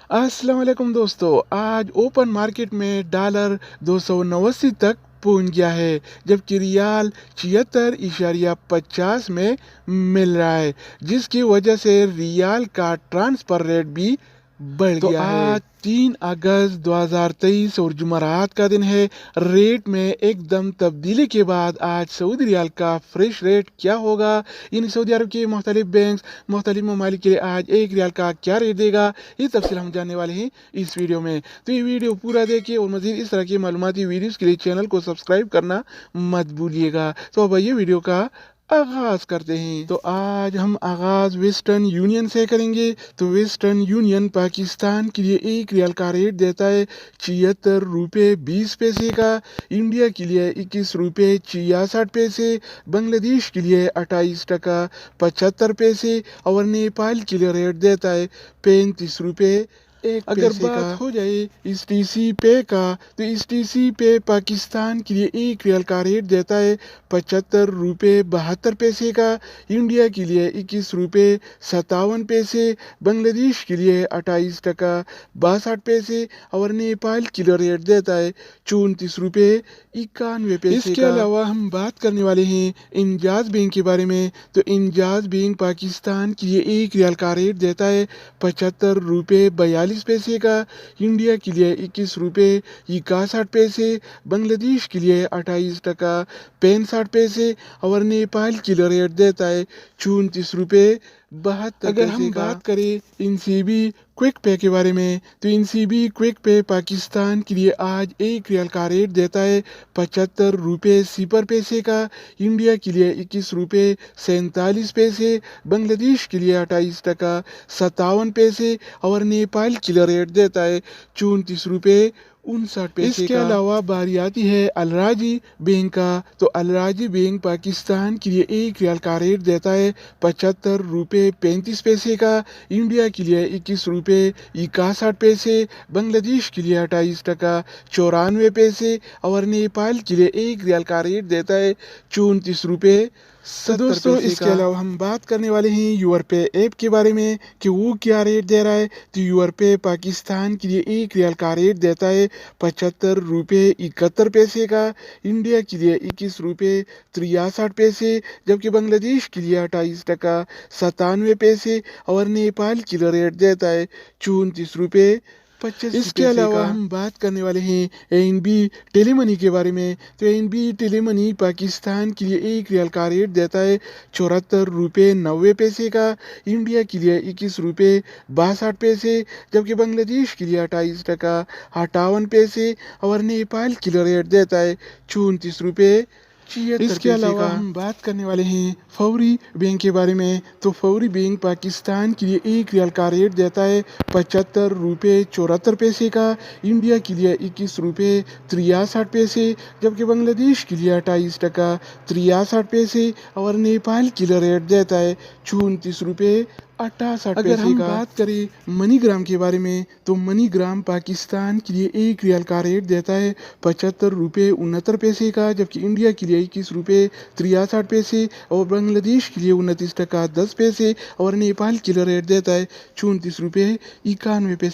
अस्सलाम वालेकुम दोस्तों। आज ओपन मार्केट में डॉलर 289 तक पहुंच गया है, जबकि रियाल 76.50 में मिल रहा है, जिसकी वजह से रियाल का ट्रांसफर रेट भी बढ़ गया है। आज 3 अगस्त 2023 और जुमरात का दिन है। रेट में एकदम तब्दीली के बाद आज सऊदी रियाल का फ्रेश रेट क्या होगा, इन सऊदी अरब के मुख्तलिफ बैंक मुख्तलिफ ममालिक के लिए आज एक रियाल का क्या रेट देगा, ये तफसील हम जानने वाले हैं इस वीडियो में। तो ये वीडियो पूरा देखिए और मज़ीद इस तरह की मालूमाती वीडियोज़ के लिए चैनल को सब्सक्राइब करना मत भूलिएगा। तो अब ये वीडियो का आगाज करते हैं। तो आज हम आगाज वेस्टर्न यूनियन से करेंगे। तो वेस्टर्न यूनियन पाकिस्तान के लिए एक रियाल का रेट देता है 76 रुपये 20 पैसे का, इंडिया के लिए 21 रुपये 66 पैसे, बांग्लादेश के लिए 28 टका 75 पैसे और नेपाल के लिए रेट देता है 35 रुपये 1 अगर पैसे बात का हो जाए इस टीसी पे का, तो इस टीसी पे पाकिस्तान के लिए एक रियाल का रेट देता है 75 रुपये 72 पैसे का, इंडिया के लिए 21 रुपये 57 पैसे, बांग्लादेश के लिए 28 टका 62 पैसे और नेपाल के लिए रेट देता है 34 रुपये 91 पैसे। इसके अलावा हम बात करने वाले हैं इंजाज बैंक के बारे में। तो इंजाज बैंक पाकिस्तान के लिए एक रियाल का रेट देता है 75 रुपये 42 पैसे का, इंडिया के लिए 21 रुपये 61 पैसे, बांग्लादेश के लिए 28 टका 65 पैसे और नेपाल के लिए रेट देता है 34 रुपये 72 पैसे। अगर हम बात करें इनसीबी क्विक पे के बारे में, तो इनसीबी क्विक पे पाकिस्तान के लिए आज एक रियाल का रेट देता है 75 रुपये 0 पैसे का, इंडिया के लिए 21 रुपये 47 पैसे, बांग्लादेश के लिए 28 टका 57 पैसे और नेपाल के लिए रेट देता है 34 रुपये 59 पैसे। इसके अलावा बारी आती है अलराजी बैंक का। तो अलराजी बैंक पाकिस्तान के लिए एक रियाल का रेट देता है 75 रुपये 35 पैसे का, इंडिया के लिए 21 रुपये 61 पैसे, बांग्लादेश के लिए 28 टका 94 पैसे और नेपाल के लिए एक रियाल का रेट देता है 34 रुपये 70 पैसे। इसके अलावा हम बात करने वाले हैं यूरपे ऐप के बारे में कि वो क्या रेट दे रहा है। तो यूरपे पाकिस्तान के लिए एक रियाल का रेट देता है 75 रुपये 71 पैसे का, इंडिया के लिए 21 रुपये 63 पैसे, जबकि बांग्लादेश के लिए 28 टका 97 पैसे और नेपाल के लिए रेट देता है 34 रुपये 85 पैसे। इसके अलावा हम बात करने वाले हैं एनबी टेलीमनी के बारे में। तो एनबी टेलीमनी पाकिस्तान के लिए एक रियाल का रेट देता है 74 रुपये 90 पैसे का, इंडिया के लिए 21 रुपये 62 पैसे, जबकि बांग्लादेश के लिए 28 टका 58 पैसे और नेपाल के लिए रेट देता है 34 रुपये 76 पैसे। इसके अलावा हम बात करने वाले हैं फौरी बैंक के बारे में। तो फौरी बैंक पाकिस्तान के लिए एक रियाल का रेट देता है 75 रुपये 74 पैसे का, इंडिया के लिए 21 रुपये 63 पैसे, जबकि बांग्लादेश के लिए 28 टका 63 पैसे और नेपाल के लिए रेट देता है 34 रुपये 68 पैसे। अगर हम बात करें मनीग्राम के बारे में, तो मनीग्राम पाकिस्तान के लिए एक रियाल का रेट देता है 75 रुपये 69 पैसे का, जबकि इंडिया के लिए 21 रुपये 63 पैसे और बांग्लादेश के लिए 29 टका 10 पैसे और नेपाल के लिए रेट देता है 34 रुपये 91 पैसे।